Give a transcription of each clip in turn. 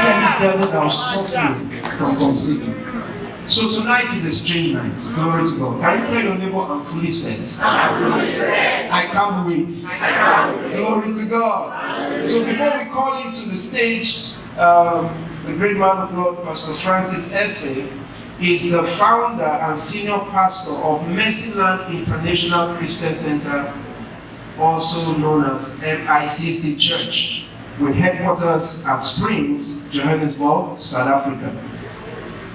any devil that will stop you from conceiving. So tonight is a strange night. Glory to God. Can you tell your neighbor, I'm fully set? I can't wait. Glory to God. So before we call him to the stage, the great man of God, Pastor Francis Esse, is the founder and senior pastor of Mercyland International Christian Center, also known as MICC Church, with headquarters at Springs, Johannesburg, South Africa.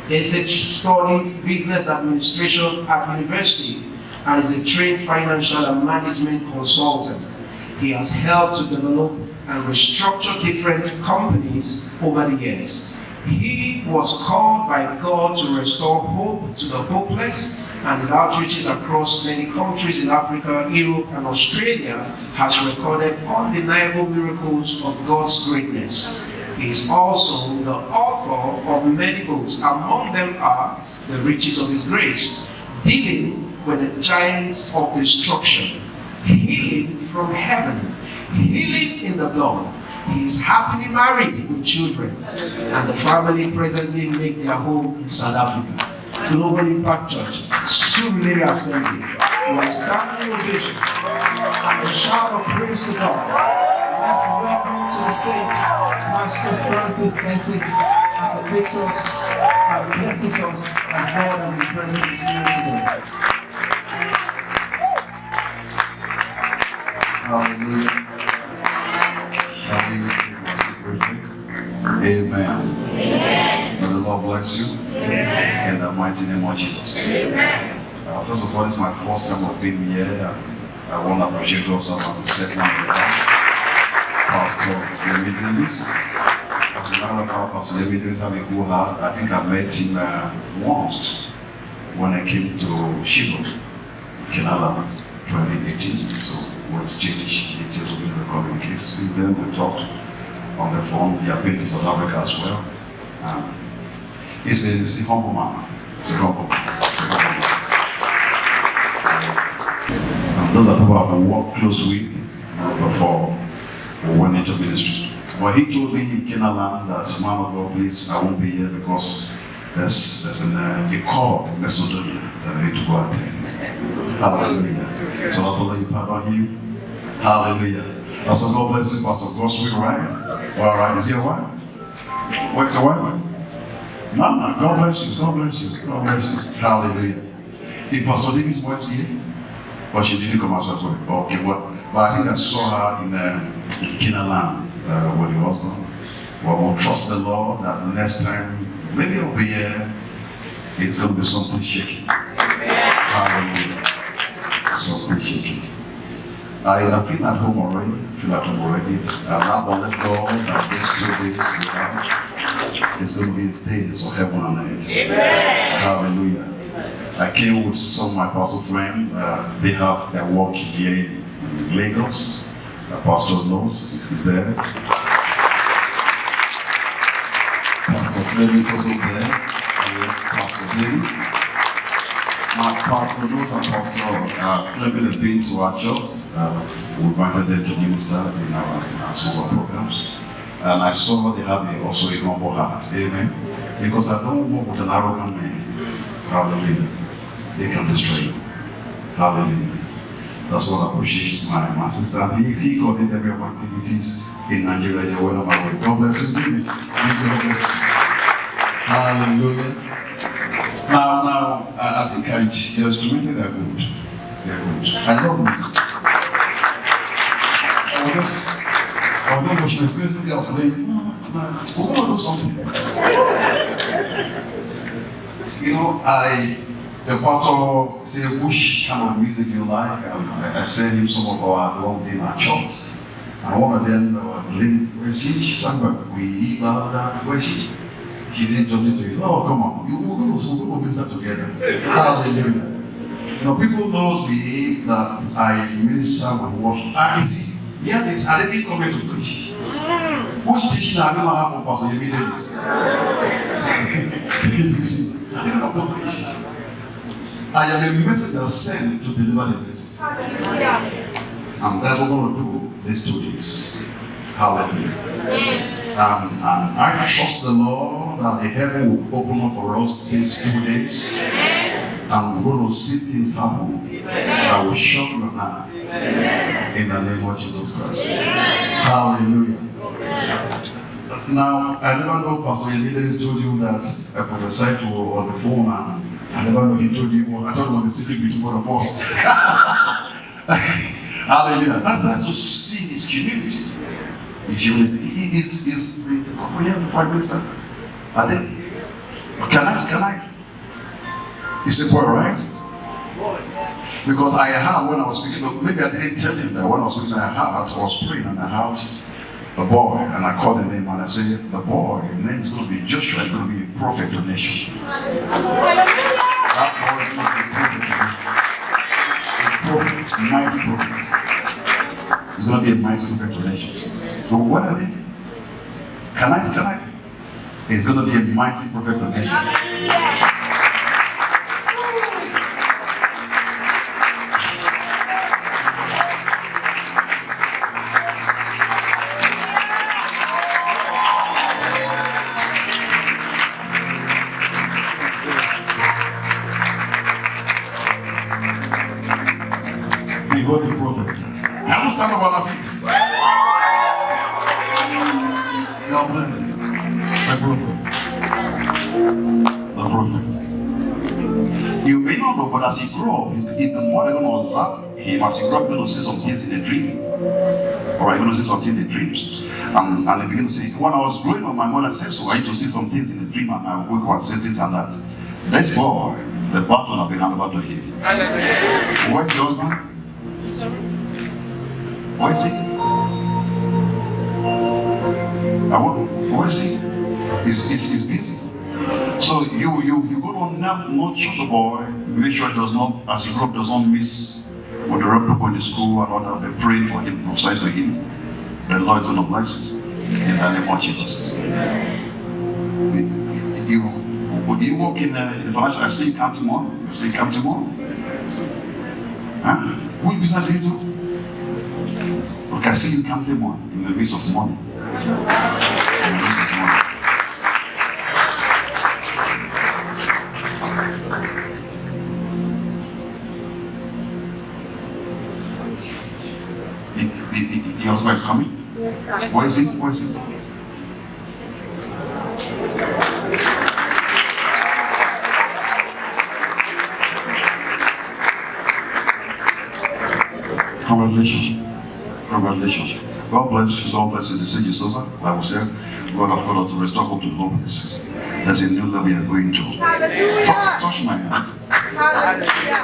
He studied business administration at university and is a trained financial and management consultant. He has helped to develop and restructure different companies over the years. He was called by God to restore hope to the hopeless, and his outreaches across many countries in Africa, Europe, and Australia has recorded undeniable miracles of God's greatness. He is also the author of many books. Among them are The Riches of His Grace, Dealing with the Giants of Destruction, Healing from Heaven, Healing in the Blood. He is happily married with children, and the family presently make their home in South Africa. Global Impact Church, Surulere Assembly. We are standing ovation and a shout of praise to God. Let's welcome to the stage Pastor Francis Esse as he takes us and blesses us as God has impressed His Spirit today. Hallelujah. Shall we take our seat briefly? Amen. May the Lord bless you. In the mighty name of Jesus. First of all, this is my first time of being here. I want to appreciate also the second one in the house. Pastor Yemi Davis. As a matter of fact, Pastor Yemi Davis had a good heart. I think I met him once when I came to Shiloh, Kenala, 2018. So we exchanged details we never communicated. Since then, we talked on the phone. He had been to South Africa as well. He's a humble man. He's a humble man. And those are people I have worked close with before we went into ministry. But he told me in Kenaland that, man of God, please, I won't be here because there's a call in Macedonia that I need to go attend. Hallelujah. So I believe you pardon him. Hallelujah. Also, God bless you, Pastor Gospel, right? All right. Is he a wife? Where's your wife? No, God bless you, God bless you, God bless you. Hallelujah. If Pastor David's wife's here, but she didn't come out as well. Okay, but I think I saw her in Kenaland with the husband. Well, we'll trust the Lord that next time, maybe I'll be here, it's going to be something shaky. Hallelujah. Something shaky. I feel at home already. And I will let go that these 2 days it's going to be days of heaven and earth. Hallelujah. I came with some of my pastor friends. They have their work here in Lagos. The pastor knows he's there. Pastor Fleming is also there. Pastor David. My pastor knows and Pastor Fleming has been to our church. We invited them to minister in our social programs. And I saw they have also a humble heart. Amen. Because I don't work with an arrogant man. Hallelujah. They can destroy you. Hallelujah. That's what I appreciate my sister. He coordinated every of my activities in Nigeria. You're well on my way. God bless you. Thank you. God bless you. Hallelujah. Now, I think the instrumentally they're good. They're good. I love music. I don't know, she was playing. We're going to do something. You know, the pastor said, which kind of music you like? And I sent him some of our own in our church. And one of them, where she sang back, we bow down, where she didn't just say to you, oh, come on, we're going to minister together. Hallelujah. You know, people knows me that I minister with worship. Yeah, this I didn't come here to preach. Which teaching are you going to have from Pastor Yemi Davis? You see, I didn't come to preach. I am a messenger sent to deliver the message. And that's what we're going to do these 2 days. Hallelujah. And I trust the Lord that the heaven will open up for us these 2 days. And we're going to see things happen that will shock you and I. In the name of Jesus Christ. Hallelujah. Now, I never know Pastor Emilio told you that I prophesied to on the phone, and I never know he told you. I thought it was a secret between both of us. Hallelujah. That's to see his humility. His humility. He is we have the Prime Minister. Are they? Can I? It's a boy, right? Because I heard when I was speaking, maybe I didn't tell him that when I was speaking, I was praying and I heard the boy, and I called the name and I said, the boy, his name is going to be Joshua, he's going to be a prophet to the nation. That boy is going to be a prophet, a mighty prophet. He's going to be a mighty prophet to the nations. So what are they? Can I? He's going to be a mighty prophet to the nation. Behold the prophet. Can we stand up on our feet? God bless the prophet. The prophet. You may not know, but as he grew up, the more they're going to observe him, as he grew up, you're going to see some things in the dream. Or you're going to see something in the dreams. And they begin to say, when I was growing up, my mother said so. I used to see some things in the dream, and I would wake up and say this and that. That boy, the battle will be handed over to him. Where's your husband? Sorry? Where is he? Where is he? He's busy. So you're going to nurture the boy, make sure it does not, as he grows up, does not miss what the right people in the school and all that. They pray for him, prophesy to him. The Lord is going to bless him in the name of Jesus. Would you walk in the financial? I see him come tomorrow. I see him come tomorrow. Huh? What business do you do? Okay, I see him come tomorrow in the midst of money. In the midst of money. Your husband is coming? Yes, sir. Where is he? Where is he? Congratulations. God bless you. God bless you. The siege is over. Like we said, God has called us to restore hope to the hopeless. There's a new level we are going to. Hallelujah. Touch my hand. Hallelujah.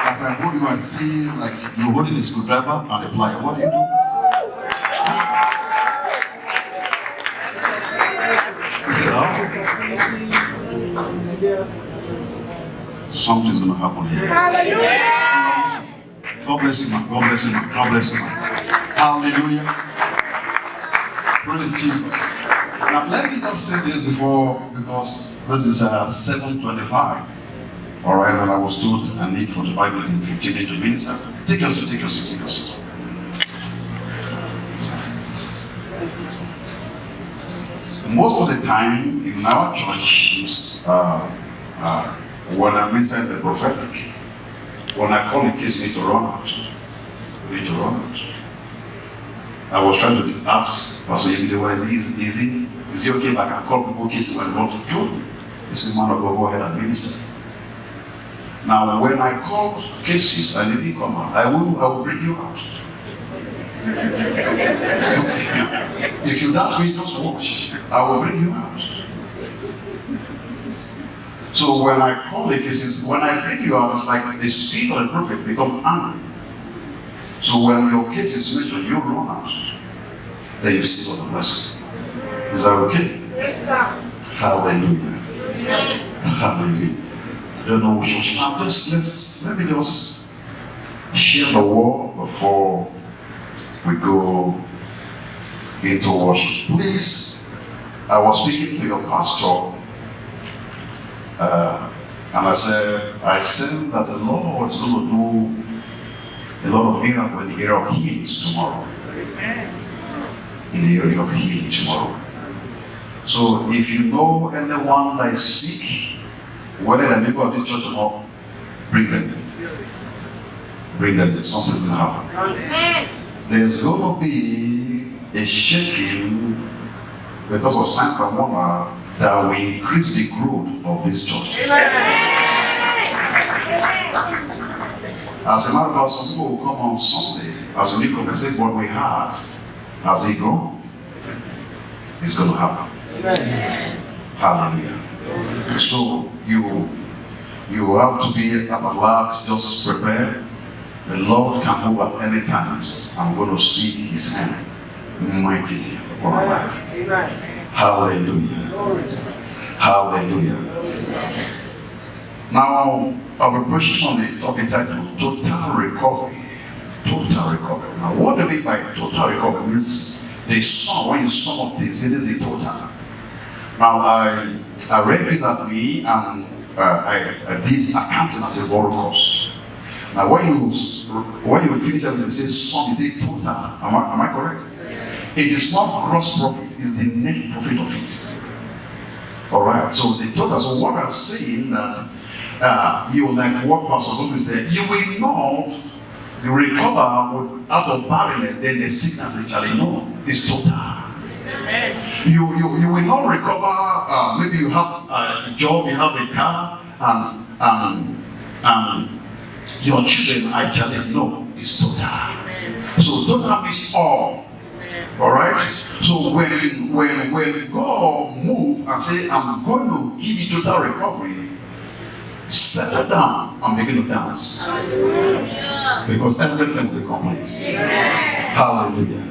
As I hold you, I see like you're holding a screwdriver and a plier. What do you do? He said, oh. Something's going to happen here. Hallelujah. God bless you, man. God bless you, man. God bless you, man. Hallelujah. Praise Jesus. Now, let me just say this before, because this is 7:25. All right, and I was told I need 45 minutes and 15 minutes to minister. Take your seat, take your seat, take your seat. Most of the time in our church, when I'm inside the prophetic, when I call a case, we need to run out. We need to run out. I was trying to ask Pastor Yemide, is he okay if I can call people cases when God told me? He said, man of God, go ahead and minister. Now, when I call cases and they didn't come out, I will bring you out. If you doubt me, just watch. I will bring you out. So when I call the cases, when I bring you out, it's like the spirit of the prophet become angry. So when your case is mentioned, you run out. Then you see what the blessing. Is that okay? Yes, sir. Hallelujah. Hallelujah. I don't know which one. Now let me just share the word before we go into worship. Please, I was speaking to your pastor. And I said that the Lord is going to do a lot of miracles in the area of healings tomorrow. in the area of healing tomorrow. So if you know anyone that is sick, whether they're a member of this church or not, bring them there. Bring them there. Something's going to happen. There's going to be a shaking because of signs and wonder that will increase the growth of this church. As a matter of fact, some people will come on Sunday as a newcomer and say, what we had as a grown, it's going to happen. Hallelujah. So you have to be at the large, just prepare. The Lord can move at any time. I'm going to see his hand mightily upon our life. Hallelujah. Hallelujah. Now, I'll be preaching on the topic titled Total Recovery. Total recovery. Now, what do I mean by total recovery? Means the sum, when you sum up things, it is the total. Now, I read this at me and I did accounting as a borrow course. Now, when you finish up, you say sum, you say total. Am I correct? It is not gross profit, it's the net profit of it. Alright, so the total. So what I'm saying that you like what Pastor Gomes said, you will not recover out of barrenness, then the sickness actually no, it's total. You will not recover. Maybe you have a job, you have a car, and your children actually no, it's total. So total means all. Alright? So when God move and say, I'm going to give you total recovery, settle down and begin to dance. Because everything will be complete. Hallelujah.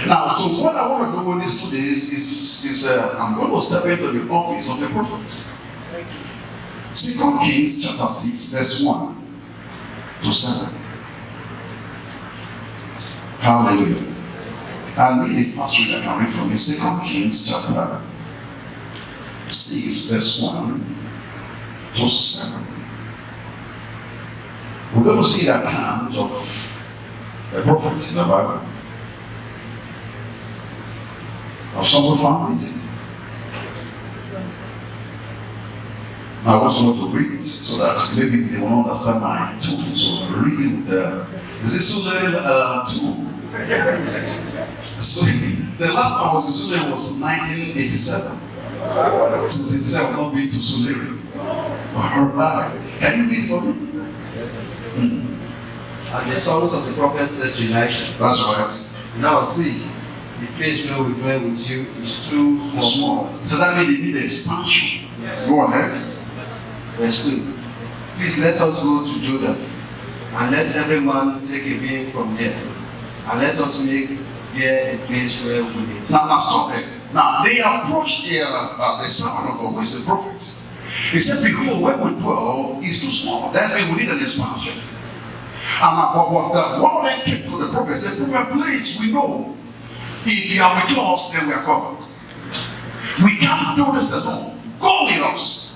Now, so what I want to do with this today is I'm going to step into the office of a prophet. 2 Kings chapter 6, verse 1 to 7. Hallelujah. I'll read the first read I can read from it. 2 Kings chapter 6, verse 1 to 7. We're going to see the account of a prophet in the Bible. Of someone found it. I also want to read it so that maybe they will understand my tone. So read it. Is it Sulere 2? So the last time I was in Sulere was 1987. Since 87 I've not been to Sulere. Alright. Can you read for me? Yes, sir. And the sons of the prophet said to Elisha, That's right. now see, the place where we dwell with you is too small. So that means they need expansion. Go ahead. Verse 2. Please let us go to Jordan, and let every man take a beam from there, and let us make there a place where we may. Now stop there. Now they approached the servant of God, who is a prophet. He said, behold, where we dwell is too small. That means we need an expansion. And one of them came to the prophet and said, prophet, please, we know if you are with us, then we are covered. We can't do this alone. Go with us.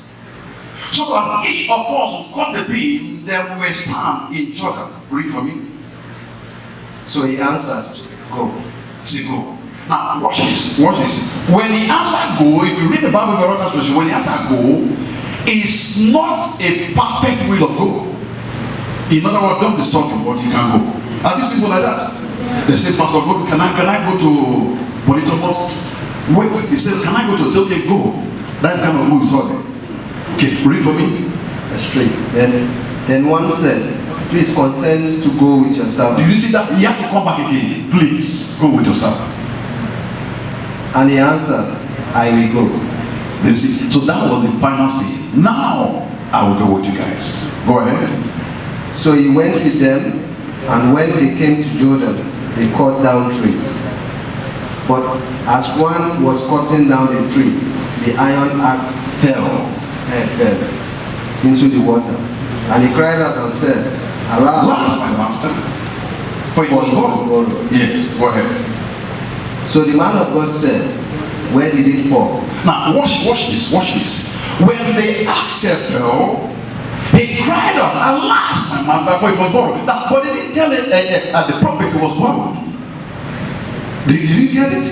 So that each of us will cut the beam, then we will stand in Jordan. Read for me. So he answered, go. Say go. Now watch this. Watch this. When he answered go, if you read the Bible of other version, when he answered go, it's not a perfect will of go. In other words, don't disturb him, but you can go. Are these people like that? They say, Pastor God, can I go to Politomo? Wait, he said, can I go to? Say, okay, go. That's kind of who we saw there. Okay, read for me. Verse 3. Then one said, please consent to go with your Do servant. you see that? You have to come back again. Please, go with your servant. And he answered, I will go. Then you see, so that was the final scene. Now, I will go with you guys. Go ahead. So he went with them, and when they came to Jordan, they cut down trees. But as one was cutting down a tree, the iron axe fell into the water. And he cried out and said, Alas, alas, my master. For it for was it was borrowed. borrowed. Yes, go ahead. So the man of God said, where did it fall? Now, watch this. When the axe fell, he cried out, alas, my master, for it was borrowed. Now, but he didn't tell the prophet it was borrowed. Did you get it?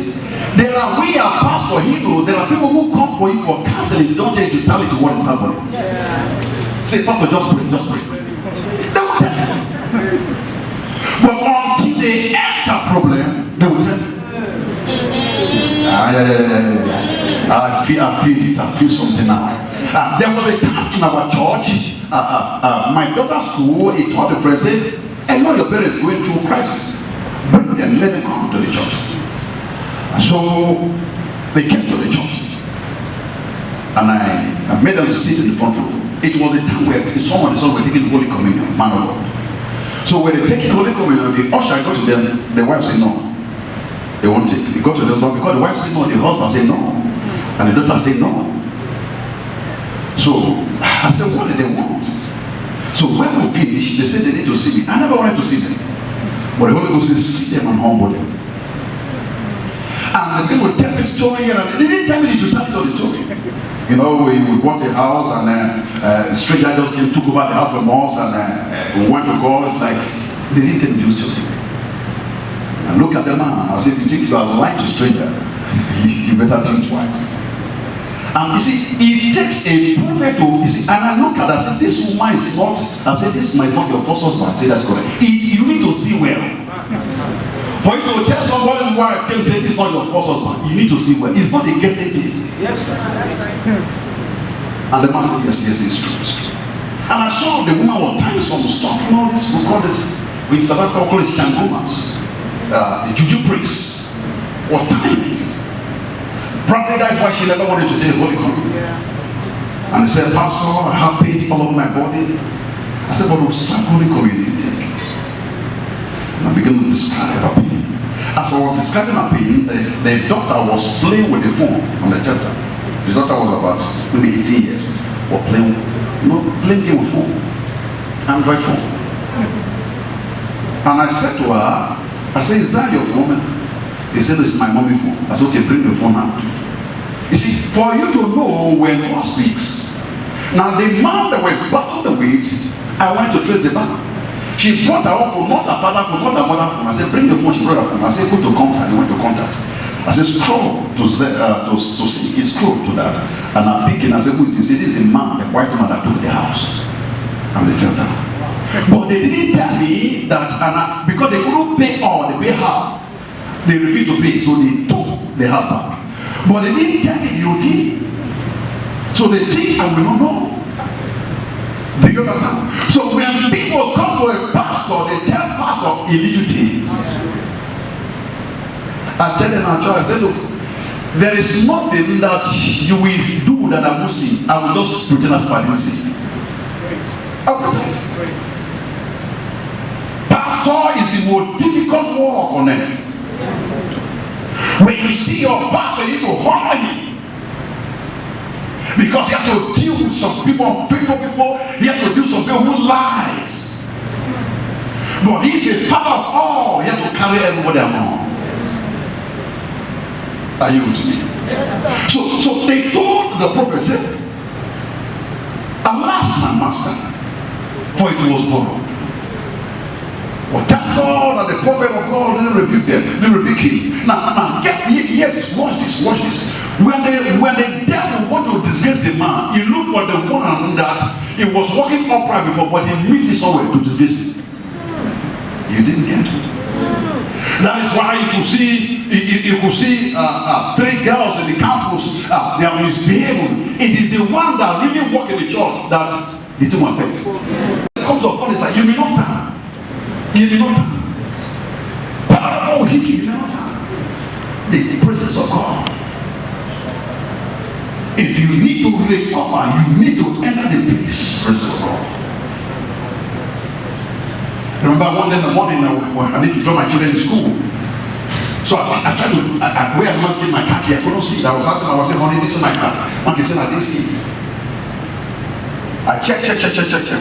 There are, we are pastor, there are people who come for you for counseling, don't tell you to tell it what is happening. Say, pastor, just pray, just pray. They will tell you. But until they enter problem, they will tell you. I feel something now. There was a time in our church, my daughter's school, a taught a friend said, I know your parents going through crisis. Bring them, let them come to the church. And so they came to the church. And I made them to sit in the front row. It was a time where someone were taking Holy Communion, man of God. So when they taking Holy Communion, the usher got to them, the wife said no. They won't take it. They got to the husband because the wife said no, the husband said no. And the daughter said no. So I said, what did they want? So when we finished, they said they need to see me. I never wanted to see them. But the Holy Ghost said, see them and humble them. And the people would tell the story, and they didn't tell me to tell the story. You know, we bought a house, and a stranger just came, took over the house from us, and we went to God. It's like, they didn't tell me the story. And I look at the man, I said, if you think you are lying to a stranger, you better think twice. And you see, it takes a prophet to, you see, and I look at it, I said, this woman is not, I said, this man is not your first husband. I said, that's correct. You need to see well. For you to tell somebody's wife, can say, this is not your first husband, you need to see well. It's not a guessing thing. Yes. And the man said, yes, it's true, it's true. And I saw the woman was tying some stuff, you know, this, we call this, we in South Africa call it changomas. The juju priests were tying it. Probably that's why she never wanted to take Holy Communion. Yeah. And he said, Pastor, I have pain all over my body. I said, but some Holy Communion take. And I began to describe her pain. As I was describing her pain, the doctor was playing with the phone on the theater. The doctor was about maybe 18 years. Or playing game with phone. Android phone. And I said to her, I said, is that your phone? He said, it's my mommy phone. I said, okay, bring the phone out. You see, for you to know when God speaks. Now the man that was battling the weight, I went to trace the battle. She brought her own phone, not her father phone, not her mother phone. I said, bring the phone. She brought her phone. I said, go to contact. He went to contact. I said, scroll to see. He scrolled to that. And I picked it. I said, who is this? He said, this is the man, the white man that took the house. And they fell down. But they didn't tell me that, because they couldn't pay all, they pay half. They refused to pay, so they took the house back. But they didn't tell the DOT. So they think and we don't know. Do you understand? So when people come to a pastor, they tell pastor illegal things. I tell them our church, I said, look, there is nothing that you will do that I will see. I will just pretend as I didn't see. I'll pretend. Pastor is the most difficult work on earth. When you see your pastor, you need to honor him. Because you have to deal with some people, unfaithful people. You have to deal with some people who lies. But he's a father of all. You have to carry everybody along. Are you with me? So they told the prophet, said, alas, my master, for it was borrowed. But thank God that the prophet of God didn't rebuke them, didn't rebuke him. Now, watch this. When the devil want to disgrace a man, he looked for the one that he was walking upright before, but he missed his way to disgrace him. You didn't get it. That is why you could see 3 girls in the campus, they are misbehaving. It is the one that really work in the church that the two affect. It comes upon the side, you may not stand. You may not stand. Power will hit you, you may not stand. The presence of God. If you need to recover, you need to enter the place, presence of God. I remember one day in the morning when I need to drop my children in school. So I tried to, where I mounted my car key, I couldn't see it. I was asking, honey, this is my car. Monkey said, I didn't see it. I checked,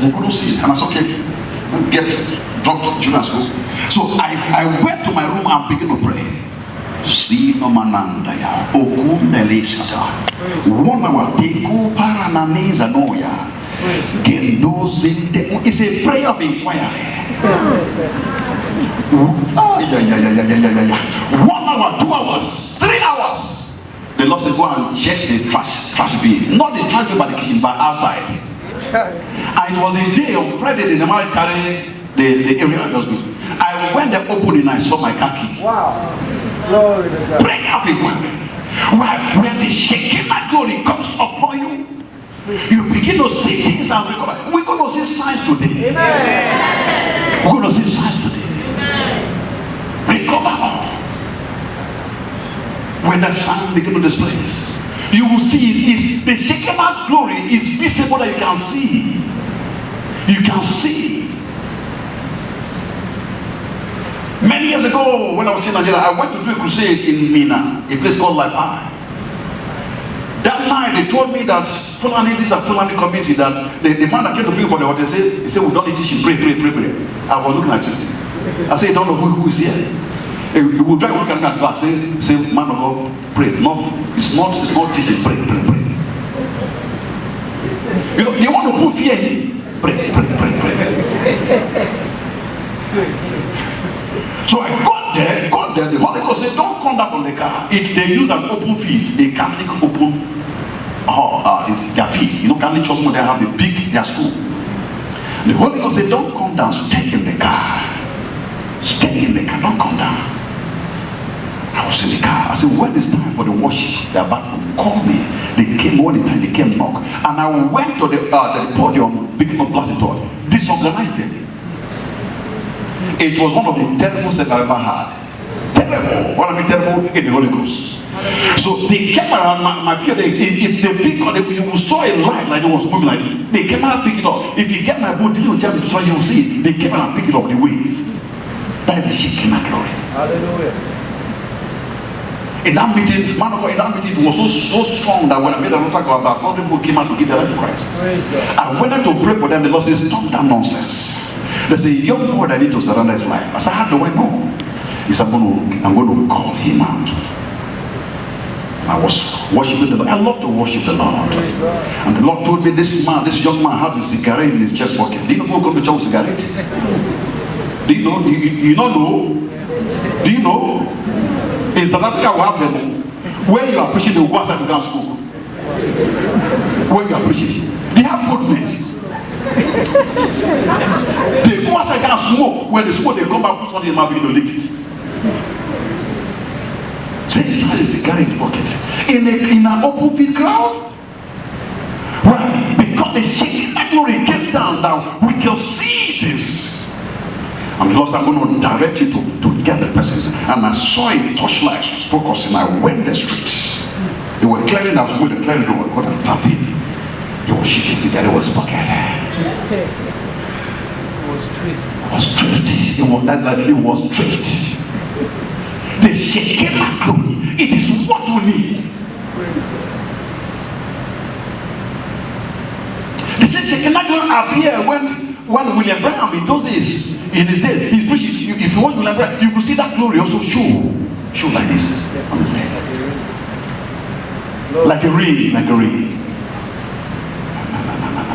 we couldn't see it. And I said, okay, drop the children at school. So I went to my room and began to pray. Sino manandaya, okundelishata, wona wateko parananeza noya, gendo zinde. It's a prayer of inquiry. Oh, yeah. 1 hour, 2 hours, 3 hours. The Lord said, go and check the trash bin. Not the trash bin by the kitchen, but outside. And it was a day on Friday, the man carried the area I just built. I went there opening and I saw my car key. Wow. Glory to God. Pray everywhere. When the Shekinah glory comes upon you, you begin to see things and recover. We're going to see signs today. Amen. We're going to see signs today. Recover all. When that sign begin to display, you will see is the Shekinah glory is visible that you can see. You can see. Many years ago, when I was in Nigeria, I went to do a crusade in Mina, a place called Laipai. That night, they told me that Fulani, this is a Fulani community, that the man that came to bring for the water, he said, we don't need teaching, pray. I was looking at it. I said, you don't know who is here. You will try to look at me at back, say, man of God, pray. No, it's not teaching, pray. You want to put fear in me? Pray. So I got there, the Holy Ghost said, don't come down from the car. If they use an open feet, they can't open their feet. You know, Catholic church, they have a big, their school. The Holy Ghost said, don't come down, stay in the car. Don't come down. I was in the car. I said, when it's time for the worship, they're about to call me. They came when it's time, they came knock. And I went to the podium, beginning of blasting door, disorganized them. It was one of the terrible things I ever had. Terrible. What I mean terrible? In the Holy Ghost. So they came around my period. If they pick on it, you saw a light like it was moving like this. They came around and pick it up. If you get my boat, you will see it. They came around and pick it up, the wave. That is the Shekinah glory. Hallelujah. In that meeting, it was so strong that when I made an altar call, about 100 people came out to give their life to Christ. I went out to pray for them. The Lord says, stop that nonsense. There's a young boy that need to surrender his life. I said, how do I know? He said, I'm going to call him out. And I was worshiping the Lord. I love to worship the Lord. And the Lord told me, this young man had a cigarette in his chest pocket. Do you know who come to church with cigarette? Do you know? You don't know? Do you know? In South Africa, we have them. When you are preaching, the words at the school. When you are preaching, they have goodness. They go outside and smoke. When they smoke, they come back, put something in my begin to lick it. Say he had a cigarette in his pocket. In an open field crowd. Right? Because the Shekinah glory came down, we can see this. And the Lord said, I'm going to direct you to get the person. And I saw a torchlight focusing. I went the street. They were clearing out with the clearing door. What I'm tapping. They were shaking cigarette. It was pocket. It was traced. It was traced. The Shekinah glory. It is what we need. The Shekinah glory appeared when William Branham in those days, in his days, he preached. If you watch William Branham, you will see that glory also show like this on his head, like a ring.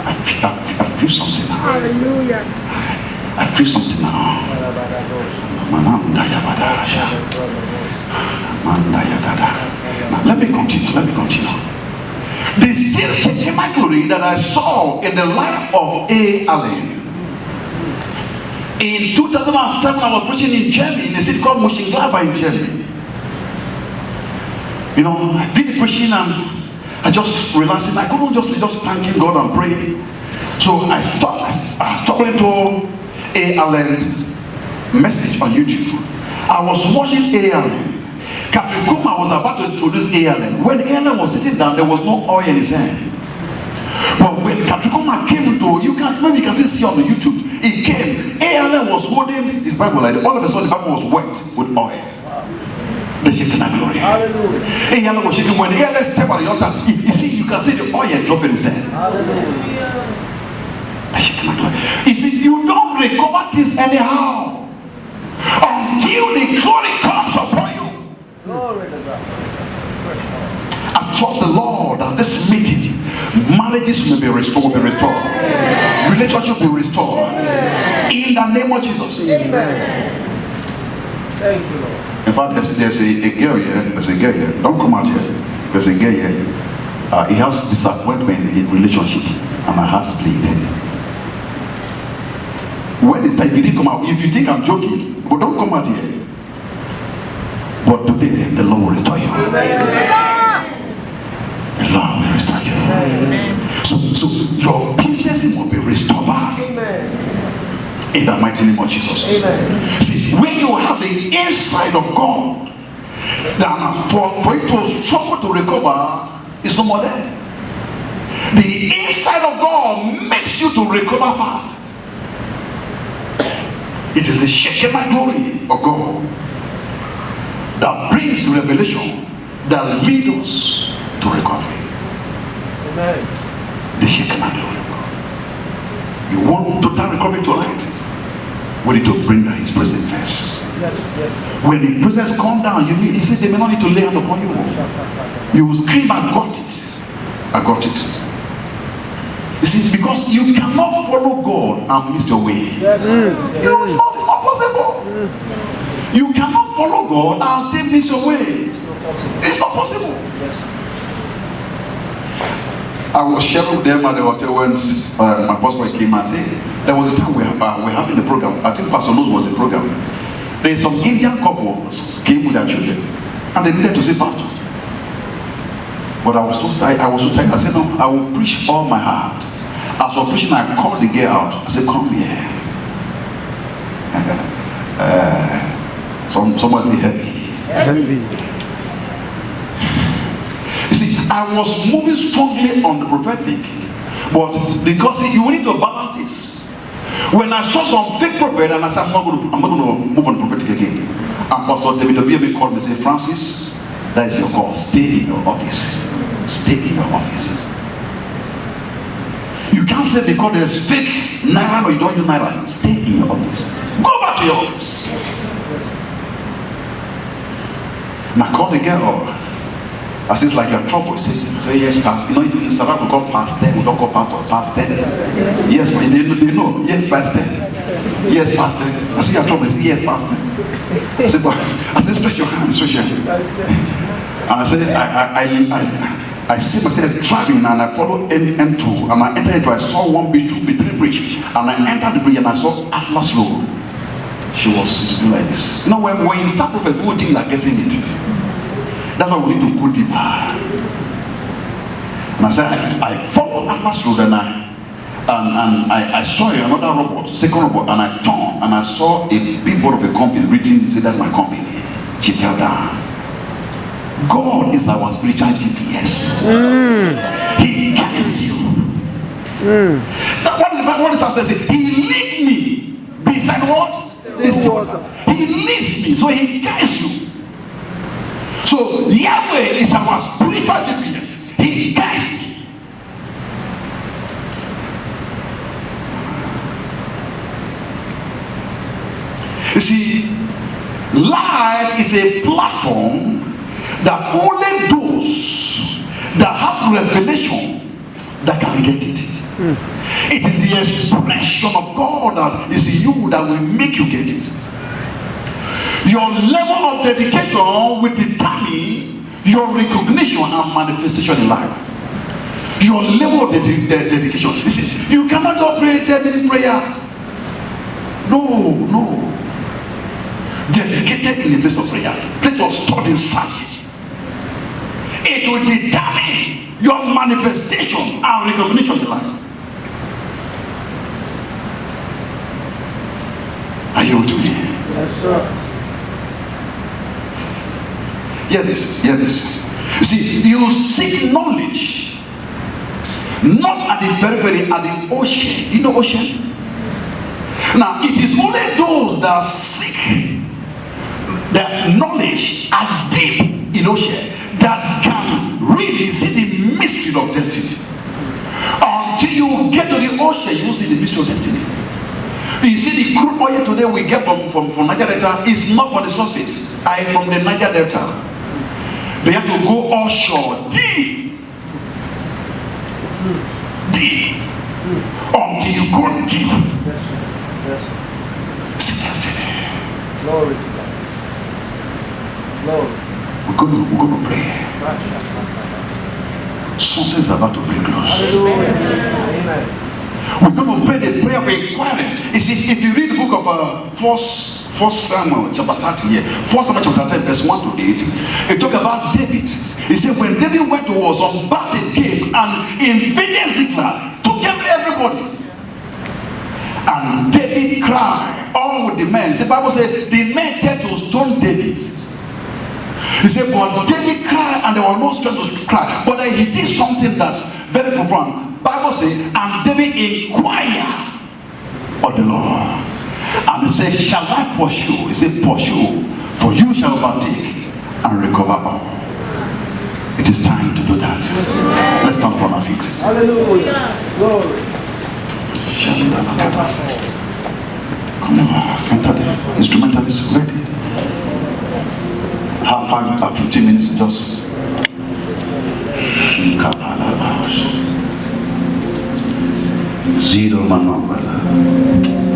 I feel something now. Hallelujah. I feel something now. Now let me continue. The same Shekinah glory that I saw in the life of A. Allen. In 2007, I was preaching in Germany, in a city called Mönchengladbach in Germany. You know, I did the preaching and I just realized I couldn't just thanking God and praying. So I stopped into A. Allen message on YouTube. I was watching A. Allen. Captain Kuma was about to introduce A. Allen. When A. Allen was sitting down, there was no oil in his hand. But when Captain Kuma came to, maybe you can still see on the YouTube, he came. A. Allen was holding his Bible like that. All of a sudden, the Bible was wet with oil. The Shekinah glory. Hallelujah. A. Allen was shaking. When A. Allen stepped on the altar, you can see the oil dropping in his hand. Hallelujah. The Shekinah glory. You see, you don't recover things anyhow until the glory comes upon you. Glory to God. I trust the Lord that this meeting, marriages will be restored, relationship will be restored. In the name of Jesus. Amen. Thank you, Lord. In fact, there's a girl here. There's a girl here. Don't come out here. There's a girl here. He has disappointment in relationship, and my heart bleed. When it's time, he didn't come out. If you think I'm joking, but don't come out here. But today, the Lord will restore you. The Lord will restore you. So your business will be restored back. In the mighty name of Jesus. See, when you have the inside of God, then for it to struggle to recover, it's no more there. The inside of God makes you to recover fast. It is the Shekinah glory of God that brings revelation, that leads us to recovery. Amen. The Shekinah glory of God. You want total recovery tonight? We need to bring down his presence first. Yes. When the presence come down, he said they may not need to lay hand upon you. You will scream, I got it. I got it. You see, it's because you cannot follow God and miss your way. Yes. You know, it's not possible. You cannot follow God and still miss your way. It's not possible. I was sharing with them at the hotel when my pastor came and said, there was a time we're having the program. I think Pastor Knows was the program. There's some Indian couples came with their children and they needed to see pastor. But I was so tired. I said, no, I will preach all my heart. As for preaching, I called the girl out. I said, come here. Someone say heavy. You see, I was moving strongly on the prophetic, but because you need to balance this. When I saw some fake prophet, and I said, I'm not going to move on the prophetic again. And Pastor David W. called me and said, Francis, that is your call. Stay in your office. Stay in your office. You can't say because there's fake naira or you don't use naira. Stay in your office. Go back to your office. And I called the girl. I said, it's like you're trouble. He said, yes, pastor. You know, in South Africa, we call pastor. We don't call pastor. Pastor. Yes, but they know. Yes, pastor. Yes, pastor. I said, you're trouble. He said, yes, pastor. I said, stretch your hand. Stretch your hand. And I said, I see myself driving and I followed N2. And I entered into, I saw one B2, B3 bridge. And I entered the bridge and I saw Atlas Road. She was doing like this. You know, when you start prophesying, people think they're guessing it. That's why we need to go deeper. And I said, I followed Atlas Road and I saw another robot, second robot, and I turned and I saw a big board of a company written, he said, that's my company. She fell down. God is our spiritual GPS. He guides you. What is upstairs? He leads me beside what? Still water. He leads me, so he guides you. So Yahweh is our spiritual GPS. He guides me. You see, life is a platform that only those that have revelation that can get it. It is the expression of God that is in you that will make you get it. Your level of dedication will determine your recognition and manifestation in life. Your level of dedication. You see, you cannot operate 10 minutes prayer. No. Dedicated in the midst of prayers. Place your study inside. It will determine your manifestation and recognition in life. Are you with me? Yes, sir. Hear this. You see, you seek knowledge not at the very at the ocean. You know ocean? Now, it is only those that seek that knowledge are deep in ocean that can really see the mystery of destiny. Until you get to the ocean, you will see the mystery of destiny. You see, the crude oil today we get from Niger Delta is not on the surface. I from the Niger Delta. They have to go offshore, deep, until you go deep. Yes. See destiny. Glory to God. going to pray. Something's about to break loose. Amen. We're going to pray the prayer of inquiry. You see, if you read the book of 1 Samuel chapter 30 here, 1 Samuel chapter 30 verse 1 to 8, it talks about David. He said when David went to war, some bandit came and invaded Ziklag, took everybody. And David cried, all with the men. The Bible says the men tried to stone David. He said, but David cried and there was no strength to cry. But then he did something that's very profound. Bible says, and David inquired of the Lord. And he said, shall I pursue? He said, pursue, for you shall overtake and recover all. It is time to do that. Let's stand on our feet. Hallelujah. Glory. Come on, can't the instrumentalist ready? Have 15 minutes just. Zero manobala.